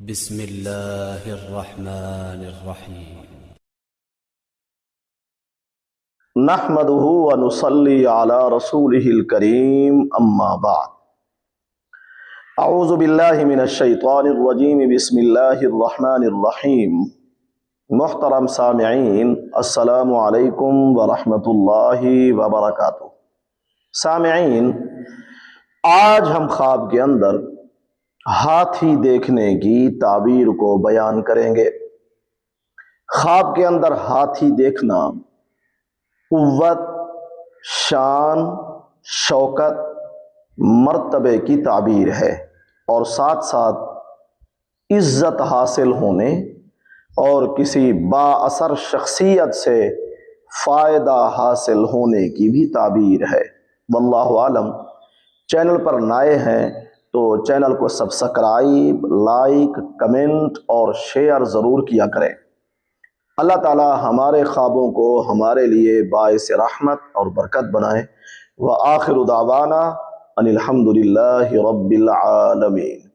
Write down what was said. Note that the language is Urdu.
بسم اللہ الرحمن الرحیم۔ نحمده ونصلي على رسوله الكريم اما بعد اعوذ باللہ من الشیطان الرجیم بسم اللہ الرحمن الرحیم۔ محترم سامعین، السلام علیکم ورحمۃ اللہ وبرکاتہ۔ سامعین، آج ہم خواب کے اندر ہاتھی دیکھنے کی تعبیر کو بیان کریں گے۔ خواب کے اندر ہاتھی دیکھنا قوت، شان، شوکت، مرتبے کی تعبیر ہے، اور ساتھ ساتھ عزت حاصل ہونے اور کسی با اثر شخصیت سے فائدہ حاصل ہونے کی بھی تعبیر ہے۔ واللہ عالم۔ چینل پر نئے ہیں تو چینل کو سبسکرائب، لائک، کمنٹ اور شیئر ضرور کیا کریں۔ اللہ تعالی ہمارے خوابوں کو ہمارے لیے باعث رحمت اور برکت بنائے۔ وآخر دعوانا ان الحمد للہ رب العالمین۔